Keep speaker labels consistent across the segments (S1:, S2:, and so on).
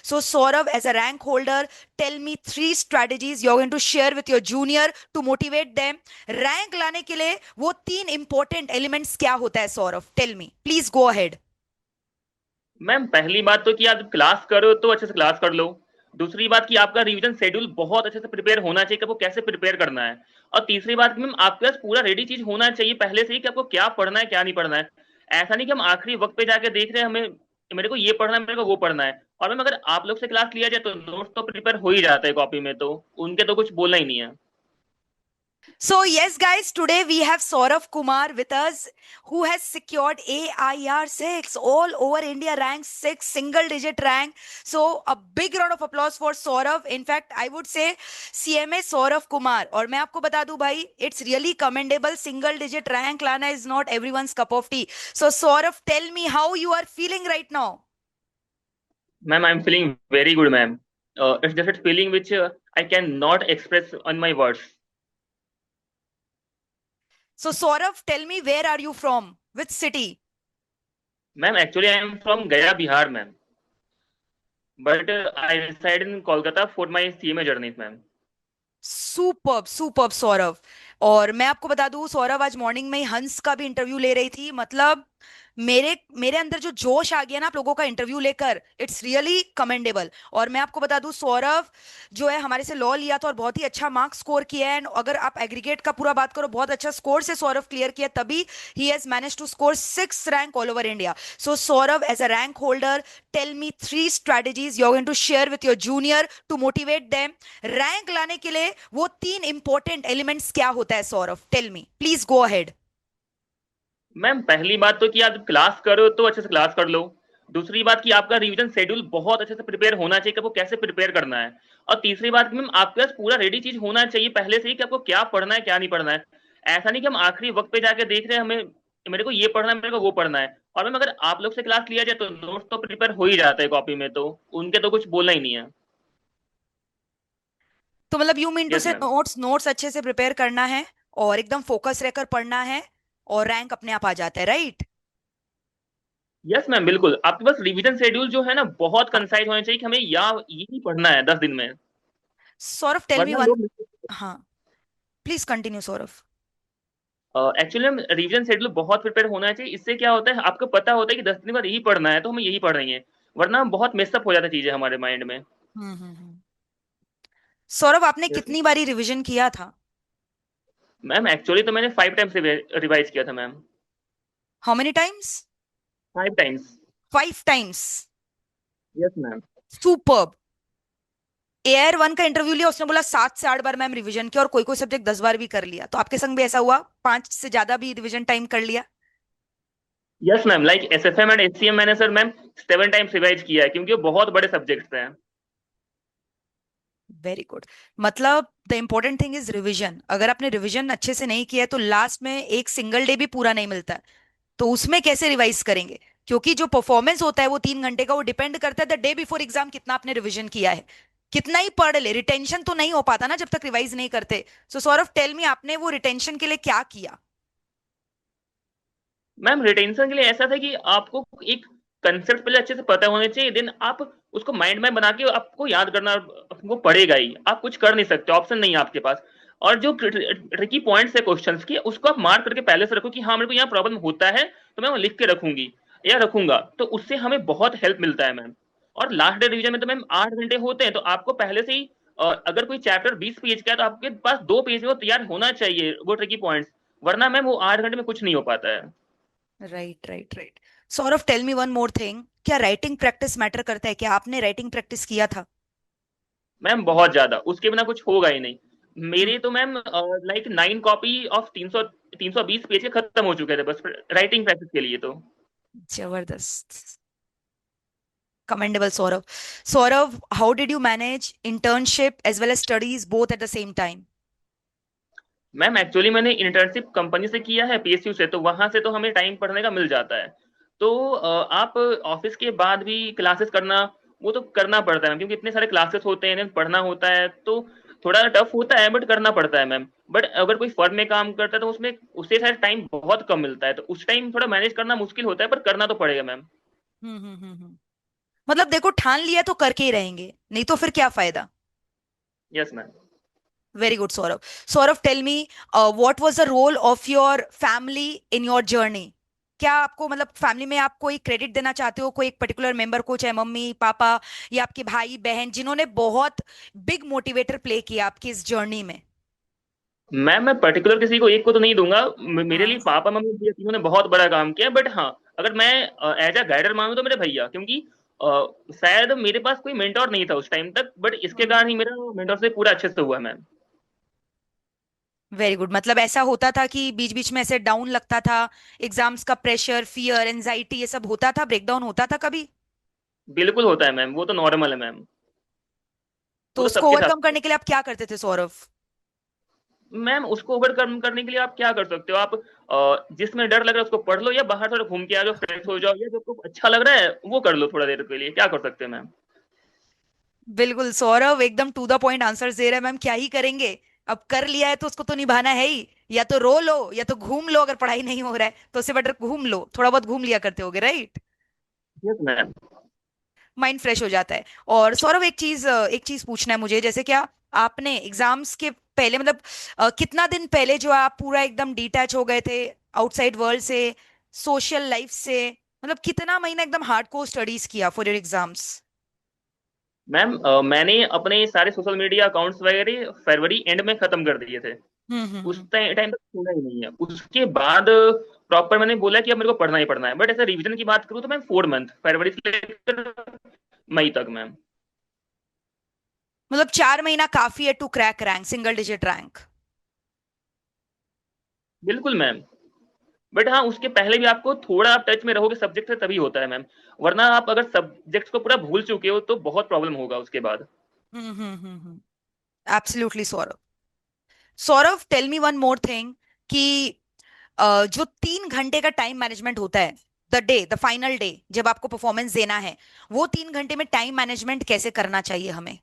S1: So, Saurav, as a rank holder, tell me three strategies you're going to share with your junior to motivate them. Rank लाने के लिए वो तीन important elements क्या होता है, Saurav? Tell me. Please go ahead.
S2: Ma'am पहली बात तो कि आप क्लास करो तो अच्छे से क्लास कर लो। दूसरी बात कि आपका रिवीजन शेड्यूल बहुत अच्छे से प्रिपेयर होना चाहिए कि आपको कैसे प्रिपेयर करना है। और तीसरी बात कि मैम आपके पास पूरा रेडी चीज होना चाहिए पहले से ही कि आपको क्या पढ़ना है क्या नहीं पढ़ना है। ऐसा नहीं कि हम आखिरी वक्त पे जाके देख रहे हैं हमें मेरे को ये पढ़ना है मेरे को वो पढ़ना है। और मैम अगर आप लोग से क्लास लिया जाए तो नोट्स तो प्रिपेयर हो ही जाता है कॉपी में, तो उनके तो कुछ बोलना ही नहीं है।
S1: So, yes, guys, today we have Saurav Kumar with us, who has secured AIR 6 all over India, rank 6, single digit rank. So, a big round of applause for Saurav. In fact, I would say CMA Saurav Kumar. और मैं आपको बता दूं भाई, it's really commendable. Single digit rank लाना is not everyone's cup of tea. So, Saurav, tell me how you are feeling right now.
S2: Ma'am I am feeling very good ma'am. It's just feeling which I can not express on my words.
S1: So, Saurav, tell me where are you from? Which city?
S2: Ma'am actually I am from Gaya Bihar ma'am, but I reside in Kolkata for my CMA journeys ma'am.
S1: Superb superb Saurabh. और मैं आपको बता दूं, सौरभ आज morning में ही हंस का भी इंटरव्यू ले रही थी। मतलब मेरे मेरे अंदर जो जोश आ गया ना आप लोगों का इंटरव्यू लेकर, इट्स रियली कमेंडेबल। और मैं आपको बता दूं, सौरभ जो है हमारे से लॉ लिया था और बहुत ही अच्छा मार्क्स स्कोर किया है। एंड अगर आप एग्रीगेट का पूरा बात करो, बहुत अच्छा स्कोर से सौरभ क्लियर किया, तभी ही has manage to score 6 rank all over India. So Saurabh, as a rank holder, tell me three strategies you are going to share with your junior to motivate them. Rank लाने के लिए वो तीन important elements क्या होता है, Saurabh? Tell me, please go ahead.
S2: Ma'am पहली बात तो कि आप क्लास करो तो अच्छे से क्लास कर लो। दूसरी बात कि आपका रिवीजन शेड्यूल बहुत अच्छे से प्रिपेयर होना चाहिए कि आपको कैसे प्रिपेयर करना है। और तीसरी बात कि मैम आपके पास पूरा रेडी चीज होना चाहिए पहले से ही कि आपको क्या पढ़ना है क्या नहीं पढ़ना है। ऐसा नहीं कि हम आखिरी वक्त पे जाके देख रहे हैं हमें मेरे को ये पढ़ना है मेरे को वो पढ़ना है। और मैम अगर आप लोग से क्लास लिया जाए तो नोट्स तो प्रिपेयर हो ही जाता है कॉपी में, तो उनके तो कुछ बोलना ही नहीं है।
S1: तो मतलब यू मीन टू
S2: यस
S1: से
S2: मैम।
S1: नोट्स नोट्स अच्छे से प्रिपेयर करना है और एकदम फोकस रहकर पढ़ना है, और रैंक अपने आप आ जाता है, राइट?
S2: यस मैम बिल्कुल, आपके पास रिवीजन शेड्यूल जो है ना बहुत
S1: हाँ।
S2: कंसाइज होना चाहिए कि हमें या यही पढ़ना है 10 दिन में।
S1: सौरभ, टेल मी
S2: वरना
S1: वन।
S2: लोग
S1: हाँ, प्लीज कंटिन्यू सौरभ।
S2: एक्चुअली हम रिवीजन शेड्यूल बहुत प्रिपेयर होना चाहिए। इससे क्या होता है आपको पता होता है कि 10 दिन बाद यही पढ़ना है तो हमें यही पढ़ रही है। वरना बहुत मिसअप हो जाता है चीजें हमारे माइंड में।
S1: हम्म। सौरभ, आपने
S2: Yes,
S1: कितनी बारी रिवीजन किया था?
S2: मैम एक्चुअली तो मैंने 5 टाइम्स रिवाइज किया था ma'am.
S1: How many times?
S2: 5 times.
S1: 5 times?
S2: Yes ma'am.
S1: Superb. AR one का इंटरव्यू लिया, उसने बोला 7 से 8 बार मैम रिवीजन किया, और कोई कोई सब्जेक्ट 10 बार भी कर लिया। तो आपके संग भी ऐसा हुआ, 5 से ज्यादा भी रिवीजन टाइम कर लिया?
S2: Yes ma'am, like SFM and HCM मैंने सर मैम 7 टाइम्स रिवाइज किया है क्योंकि वो बहुत बड़े सब्जेक्ट्स हैं।
S1: Very good. मतलब the important thing is revision. अगर आपने रिवीजन अच्छे से नहीं किया है तो लास्ट में एक सिंगल डे भी पूरा नहीं मिलता है। तो उसमें कैसे रिवाइज करेंगे? क्योंकि जो परफॉर्मेंस होता है वो 3 घंटे का, वो डिपेंड करता है द डे बिफोर एग्जाम कितना आपने रिवीजन किया है। कितना ही पढ़ ले, रिटेंशन तो नहीं हो पाता ना जब तक रिवाइज नहीं करते। सो सौरभ, टेल मी, आपने वो रिटेंशन के लिए क्या किया?
S2: मैम रिटेंशन के लिए ऐसा था कि आपको एक कंसेप्ट पहले अच्छे से पता होने चाहिए, देन आप उसको माइंड में बना के आपको याद करना वो पड़ेगा ही। आप कुछ कर नहीं सकते, ऑप्शन नहीं है आपके पास। और जो ट्रिकी पॉइंट्स है क्वेश्चंस के उसको आप मार्क करके पहले से रखो कि हाँ मेरे को यहाँ प्रॉब्लम होता है तो मैं वो लिख के रखूंगी या रखूंगा, तो उससे हमें बहुत हेल्प मिलता है मैम। और लास्ट डे रिवीजन में तो मैम 8 घंटे होते हैं, तो आपको पहले से ही अगर कोई चैप्टर 20 पेज का है तो आपके पास 2 पेज में वो तैयार होना चाहिए वो ट्रिकी पॉइंट्स। वरना मैम वो 8 घंटे में कुछ नहीं हो पाता है।
S1: Right right right. Saurabh, tell me one more thing, क्या राइटिंग प्रैक्टिस मैटर करता है? क्या आपने राइटिंग प्रैक्टिस किया था?
S2: मैम बहुत ज्यादा, उसके बिना कुछ होगा ही नहीं।
S1: हम्म।
S2: मेरे तो ma'am like 9 copy of 320 page के खत्म हो चुके थे बस राइटिंग प्रैक्टिस के लिए तो।
S1: जबरदस्त। commendable, Saurav. Saurav, how did you manage internship as well as studies both at the same time?
S2: Ma'am actually मैंने इंटर्नशिप कंपनी से किया है पीएसयू से, तो वहां से तो हमें टाइम पढ़ने का मिल जाता है। तो आप ऑफिस के बाद भी क्लासेस करना वो तो करना पड़ता है मैम, क्योंकि इतने सारे क्लासेस होते हैं पढ़ना होता है, तो थोड़ा टफ होता है बट करना पड़ता है मैम। बट अगर कोई फर्म में काम करता है तो उसमें उससे शायद टाइम बहुत कम मिलता है, तो उस टाइम थोड़ा मैनेज करना मुश्किल होता है पर करना तो पड़ेगा मैम।
S1: हम्म। मतलब देखो, ठान लिया तो करके ही रहेंगे, नहीं तो फिर क्या फायदा।
S2: Yes ma'am.
S1: Very good Saurabh. Saurabh, tell me, what was the role of your family in your journey? क्या आपको मतलब फैमिली में आप कोई क्रेडिट देना चाहते हो, कोई एक पर्टिकुलर मेंबर को, चाहे मम्मी पापा या आपके भाई बहन, जिन्होंने बहुत बिग मोटिवेटर प्ले किया आपकी इस जर्नी में?
S2: मैम मैं पर्टिकुलर किसी को एक को तो नहीं दूंगा, मेरे लिए
S1: हाँ।
S2: पापा मम्मी भैया तीनों ने बहुत बड़ा काम किया, बट हाँ, अगर मैं एज अ गाइडर मांगू तो मेरे भैया, क्योंकि शायद मेरे पास कोई मेंटोर नहीं था उस टाइम तक, बट इसके कारण ही मेरा मेंटोर से पूरा अच्छे से हुआ मैम।
S1: Very good. मतलब ऐसा होता था कि बीच बीच में ऐसे डाउन लगता था, एग्जाम्स का प्रेशर, फियर, एंजाइटी, ये सब होता था, ब्रेकडाउन होता था कभी?
S2: बिल्कुल होता है मैम, वो तो नॉर्मल है मैम,
S1: तो
S2: वो तो
S1: उसको
S2: सबके साथ।
S1: ओवरकम करने के लिए आप क्या करते थे सौरभ?
S2: मैम उसको ओवरकम करने के लिए आप क्या कर सकते हो, आप जिसमें डर लग रहा है उसको पढ़ लो, या बाहर थोड़ा घूम के आ जाओ, फ्रेश हो जाओ, या जो आपको अच्छा लग रहा है वो कर लो थोड़ा देर के लिए, क्या कर सकते हैं मैम।
S1: बिल्कुल सौरभ, एकदम टू द पॉइंट आंसर दे रहे हैं मैम। क्या ही करेंगे, अब कर लिया है तो उसको तो निभाना है ही। या तो रो लो या तो घूम लो, अगर पढ़ाई नहीं हो रहा है तो उससे बेटर घूम लो, थोड़ा बहुत घूम लिया करते होगे, right?
S2: Yes ma'am.
S1: Mind fresh हो जाता है। और सौरभ, एक चीज पूछना है मुझे, जैसे क्या आपने एग्जाम्स के पहले, मतलब कितना दिन पहले जो आप पूरा एकदम डिटैच हो गए थे आउटसाइड वर्ल्ड से, सोशल लाइफ से? मतलब कितना महीना एकदम हार्डकोर स्टडीज किया फॉर योर एग्जाम्स?
S2: मैम मैंने अपने सारे सोशल मीडिया अकाउंट्स वगैरह फरवरी एंड में खत्म कर दिए थे, उस
S1: हम्म।
S2: टाइम तक छोड़ा ही नहीं है। उसके बाद प्रॉपर मैंने बोला कि अब मेरे को पढ़ना ही पढ़ना है, बट ऐसे रिवीजन की बात करूँ तो मैम 4 मंथ, फरवरी से लेकर मई तक मैम।
S1: मतलब 4 महीना काफी है to crack rank, single digit rank?
S2: बिल्कुल मैम। बट हाँ, उसके पहले भी आपको थोड़ा आप टच में रहोगे सब्जेक्ट से तभी होता है मैम, वरना आप अगर सब्जेक्ट्स को पूरा भूल चुके हो तो बहुत प्रॉब्लम होगा उसके बाद।
S1: Hmm. Absolutely Saurabh. Saurabh, tell me one more thing, कि जो 3 घंटे का टाइम मैनेजमेंट होता है, द फाइनल डे, जब आपको परफॉर्मेंस देना है, वो 3 घंटे में टाइम मैनेजमेंट कैसे करना चाहिए हमें?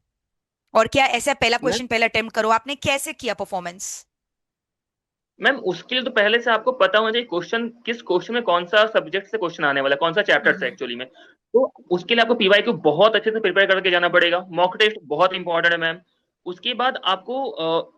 S1: और क्या ऐसा, पहला
S2: मैम
S1: क्वेश्चन पहले अटेम्प्ट करो, आपने कैसे किया परफॉर्मेंस?
S2: मैम उसके लिए तो पहले से आपको पता होना चाहिए क्वेश्चन, किस क्वेश्चन में कौन सा सब्जेक्ट से क्वेश्चन आने वाला है, कौन सा चैप्टर से
S1: हम्म
S2: एक्चुअली में। तो उसके लिए आपको पीवाई को बहुत अच्छे से प्रिपेयर करके जाना पड़ेगा, मॉक टेस्ट बहुत इंपॉर्टेंट है मैम। उसके बाद आपको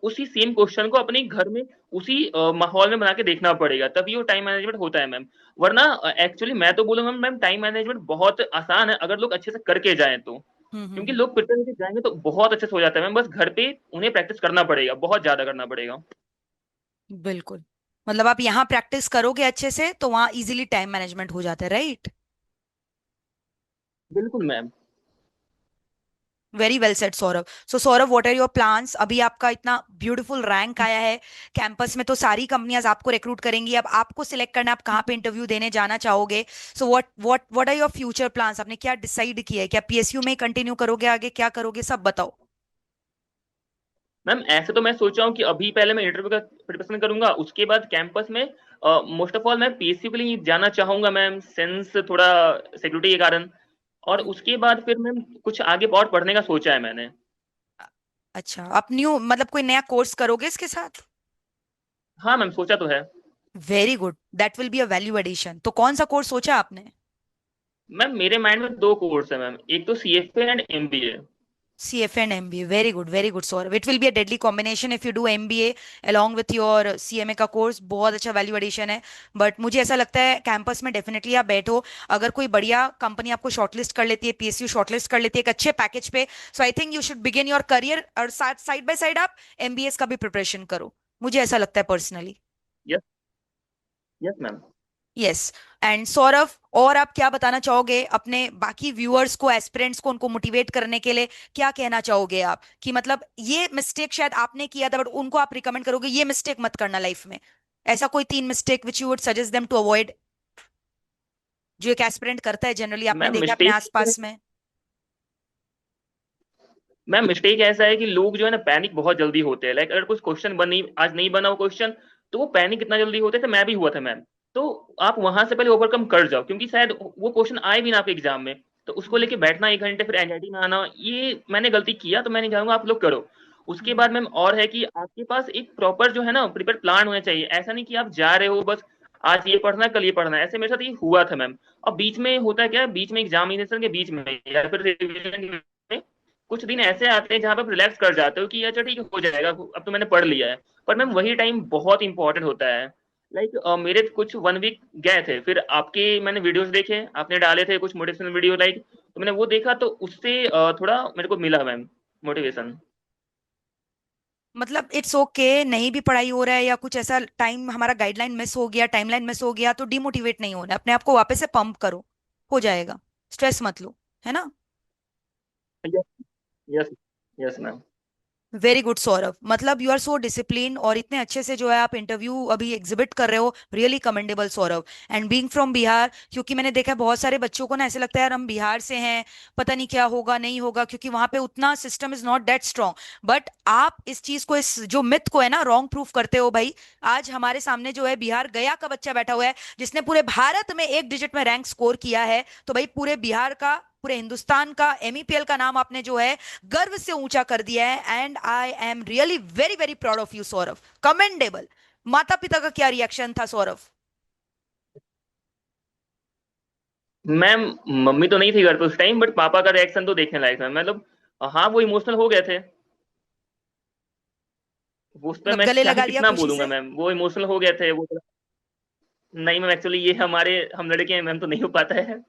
S2: उसी सेम क्वेश्चन को अपने घर में उसी माहौल में बना के देखना पड़ेगा, तभी वो टाइम मैनेजमेंट होता है मैम। वरना एक्चुअली मैं तो बोलूंगा मैम, टाइम मैनेजमेंट बहुत आसान है अगर लोग अच्छे से करके जाएं तो, क्योंकि
S1: हम्म।
S2: लोग प्रिपेयर करके जाएंगे तो बहुत अच्छे से हो जाता है मैम, बस घर पे उन्हें प्रैक्टिस करना पड़ेगा, बहुत ज्यादा करना पड़ेगा।
S1: बिल्कुल। मतलब आप यहाँ प्रैक्टिस करोगे अच्छे से तो वहाँ इजीली टाइम मैनेजमेंट हो जाता है, राइट?
S2: बिल्कुल ma'am.
S1: Very well said Saurabh. So Saurabh, what are your plans? अभी आपका इतना ब्यूटीफुल रैंक आया है कैंपस में, तो सारी कंपनियां आपको रिक्रूट करेंगी, अब आपको सिलेक्ट करना है आप कहाँ पे इंटरव्यू देने जाना चाहोगे। So what are your future plans? आपने क्या डिसाइड किया है? क्या पीएसयू में कंटिन्यू करोगे, आगे क्या करोगे, सब बताओ।
S2: मैम ऐसे तो मैं सोच रहा हूँ कि अभी पहले मैं इंटरव्यू का प्रिपरेशन करूंगा, उसके बाद कैंपस में मोस्ट ऑफ ऑल मैं पीएसयू के लिए जाना चाहूंगा मैम, सेंस थोड़ा सिक्योरिटी के कारण। और
S1: हम्म।
S2: उसके बाद फिर मैम कुछ आगे और पढ़ने का सोचा है मैंने।
S1: अच्छा, आप न्यू मतलब कोई नया कोर्स करोगे इसके साथ?
S2: हाँ मैम, सोचा तो है।
S1: Very good, that will be a value addition. तो कौन सा कोर्स सोचा आपने?
S2: मैम मेरे माइंड में दो कोर्स है मैम, एक तो CFA and MBA.
S1: CFA and MBA, very good Saurav. It will be a deadly combination if you do MBA along with your CMA का कोर्स, बहुत अच्छा वैल्यू एडिशन है। बट मुझे ऐसा लगता है कैंपस में डेफिनेटली आप बैठो, अगर कोई बढ़िया कंपनी आपको शॉर्टलिस्ट कर लेती है, पीएसयू शॉर्टलिस्ट कर लेती है एक अच्छे पैकेज पे, so I think you should begin your career, और साथ साइड बाय साइड आप MBA का भी प्रिपरेशन करो, मुझे ऐसा लगता है personally.
S2: Yes. Yes ma'am.
S1: Yes. And Saurabh, और आप क्या बताना चाहोगे अपने बाकी व्यूअर्स को, एस्पिरेंट्स को, उनको मोटिवेट करने के लिए? क्या कहना चाहोगे आप कि मतलब ये मिस्टेक शायद आपने किया था बट उनको आप रिकमेंड करोगे ये मिस्टेक मत करना लाइफ में? ऐसा कोई 3 mistake which you would suggest them to avoid, जो एक एस्पिरेंट करता है जनरली, आपने
S2: मैम
S1: देखा अपने
S2: मिस्टेक
S1: आसपास में?
S2: मैम मिस्टेक ऐसा है कि लोग जो है ना पैनिक बहुत जल्दी होते हैं, लाइक अगर कुछ क्वेश्चन बन नहीं, आज नहीं बना वो क्वेश्चन, तो वो पैनिक इतना जल्दी होते थे, मैं भी हुआ था मैम। तो आप वहां से पहले ओवरकम कर जाओ, क्योंकि शायद वो क्वेश्चन आए भी ना आपके एग्जाम में, तो उसको लेके बैठना 1 घंटे फिर एंजाइटी में आना, ये मैंने गलती किया, तो मैं नहीं चाहूंगा आप लोग करो। उसके बाद
S1: हम्म
S2: मैम और है कि आपके पास एक प्रॉपर जो है ना प्रिपेयर प्लान होना चाहिए, ऐसा नहीं कि आप जा रहे हो बस आज ये पढ़ना है, कल ये पढ़ना है, ऐसे मेरे साथ ये हुआ था मैम। और बीच में होता है क्या, बीच में एग्जामिनेशन के बीच में या फिर रिवीजन में कुछ दिन ऐसे आते हैं जहाँ पे आप रिलैक्स कर जाते हो कि अच्छा ठीक है हो जाएगा, अब तो मैंने पढ़ लिया है। पर मैम वही टाइम बहुत इंपॉर्टेंट होता है। लाइक मेरे कुछ 1 वीक गए थे, फिर आपके मैंने वीडियोस देखे, आपने डाले थे कुछ मोटिवेशनल वीडियो, लाइक तो मैंने वो देखा, तो उससे थोड़ा मेरे को मिला मैम मोटिवेशन।
S1: मतलब इट्स ओके, नहीं भी पढ़ाई हो रहा है या कुछ ऐसा टाइम हमारा गाइडलाइन मिस हो गया, टाइमलाइन मिस हो गया, तो डिमोटिवेट नहीं होना है, अपने आप को वापस से पंप करो, हो जाएगा, स्ट्रेस मत लो, है ना।
S2: Yes, yes, yes ma'am.
S1: Very good Saurabh, मतलब यू आर सो डिसिप्लिन, और इतने अच्छे से जो है आप इंटरव्यू अभी एग्जिबिट कर रहे हो, really commendable Saurabh. And being from Bihar, क्योंकि मैंने देखा है बहुत सारे बच्चों को ना ऐसे लगता है यार हम बिहार से हैं, पता नहीं क्या होगा नहीं होगा, क्योंकि वहां पे उतना system is not that strong. But आप इस चीज को, इस जो मिथ को है ना रॉन्ग प्रूफ करते हो भाई। आज हमारे सामने जो है बिहार गया का बच्चा बैठा हुआ है, जिसने पूरे भारत में एक डिजिट में रैंक स्कोर किया है, तो भाई पूरे बिहार का, पूरे हिंदुस्तान का, एमईपीएल का नाम आपने जो है गर्व से ऊंचा कर दिया है। And I am really very very proud of you Saurabh, commendable. माता पिता का क्या रिएक्शन था सौरभ?
S2: मैम मम्मी तो नहीं थी घर पे उस टाइम, बट पापा का रिएक्शन तो देखने लायक था, मतलब हाँ वो इमोशनल हो गए थे। वो उस पर
S1: मतलब
S2: मैं
S1: गले
S2: क्या ही
S1: लगा लिया
S2: कितना
S1: खुशी
S2: बोलूंगा
S1: से?
S2: मैम, वो इमोशनल हो गए थे वो। नहीं मैम, एक्चुअली ये हमारे, हम लड़के हैं मैम, तो नहीं हो पाता है।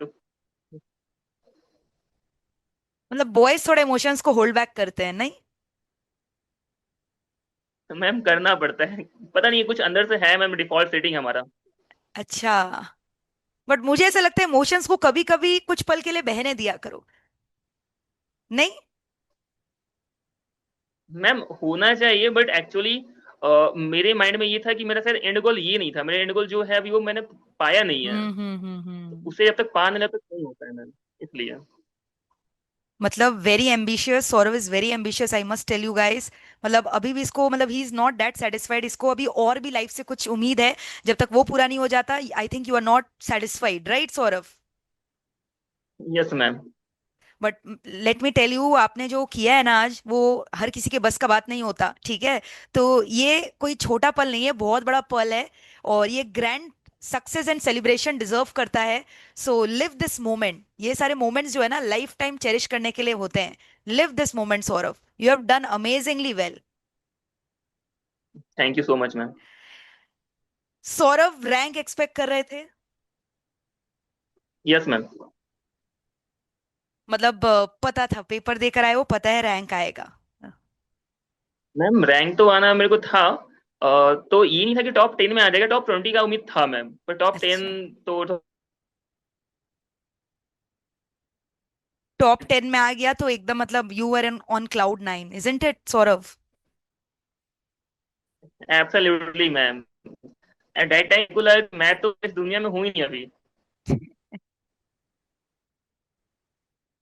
S2: तो
S1: मतलब बॉयज थोड़े इमोशंस को होल्ड बैक करते हैं, नहीं?
S2: मैम करना पड़ता है, पता नहीं कुछ अंदर से है मैम, डिफॉल्ट सेटिंग हमारा।
S1: अच्छा, बट मुझे ऐसा लगता है इमोशंस को कभी कभी कुछ पल के लिए बहने दिया करो, नहीं?
S2: मैम होना चाहिए, बट एक्चुअली मेरे माइंड में ये था कि मेरा शायद एंड गोल ये नहीं था, मेरा एंड गोल जो है अभी वो मैंने पाया नहीं है।
S1: हम्म।
S2: उसे जब तक पा नहीं, जब तक नहीं होता है मैम, इसलिए।
S1: मतलब very ambitious, Saurav is very ambitious, I must tell you guys. मतलब अभी भी इसको, मतलब ही इज नॉट दैट सेटिस्फाइड, इसको अभी और भी लाइफ से कुछ उम्मीद है। जब तक वो पूरा नहीं हो जाता, I think you are not satisfied, right Saurav?
S2: Yes ma'am.
S1: But let me tell you, आपने जो किया है ना आज, वो हर किसी के बस का बात नहीं होता, ठीक है? तो ये कोई छोटा पल नहीं है, बहुत बड़ा पल है, और ये grand success and celebration deserve करता है। सो लिव दिस मोमेंट, ये सारे मोमेंट्स जो है ना लाइफ टाइम चेरिश करने के लिए होते हैं। Live this moment Saurabh, you have done amazingly well.
S2: Thank you so much ma'am.
S1: Saurabh rank expect कर रहे थे?
S2: Yes ma'am.
S1: मतलब पता था, पेपर देकर आए हो, पता है रैंक आएगा?
S2: मैम रैंक तो आना मेरे को था, तो ये नहीं था कि टॉप 10 में आ जाएगा, टॉप 20 का उम्मीद था मैम, पर टॉप 10
S1: अच्छा,
S2: तो
S1: टॉप 10 में आ गया तो एकदम, मतलब you are on cloud nine, isn't it Saurabh?
S2: Absolutely ma'am. At that time को लगा कि मैं तो इस दुनिया में हूं ही नहीं अभी।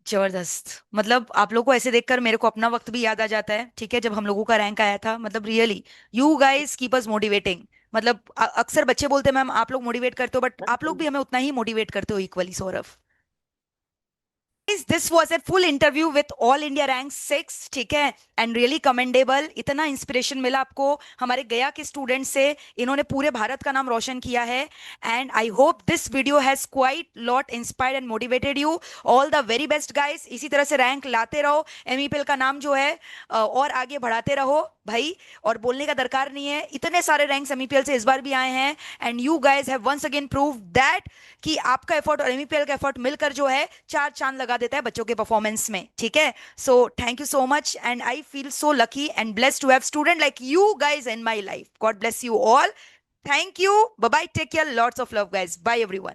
S1: जबरदस्त। मतलब आप लोगों को ऐसे देखकर मेरे को अपना वक्त भी याद आ जाता है, ठीक है, जब हम लोगों का रैंक आया था, मतलब really you guys keep us motivating. मतलब अक्सर बच्चे बोलते हैं मैम आप लोग मोटिवेट करते हो, बट आप लोग भी हमें उतना ही मोटिवेट करते हो equally Saurabh. Guys, this was a full interview with All India Rank 6, ठीक है, एंड रियली कमेंडेबल। इतना इंस्पिरेशन मिला आपको हमारे गया के स्टूडेंट से, इन्होंने पूरे भारत का नाम रोशन किया है। And I hope this video has quite lot inspired and motivated you. All the very best guys, इसी तरह से रैंक लाते रहो, एमईपीएल का नाम जो है और आगे बढ़ाते रहो भाई। और बोलने का दरकार नहीं है, इतने सारे रैंक्स एमईपीएल से इस बार भी आए हैं, and you guys have once again prove that कि आपका एफर्ट और एमईपीएल का एफर्ट मिलकर जो है चार चांद लगा देता है बच्चों के परफॉर्मेंस में, ठीक है। So thank you so much, and I feel so lucky and blessed to have student like you guys in my life. God bless you all. Thank you, bye bye, take care, lots of love guys, bye everyone.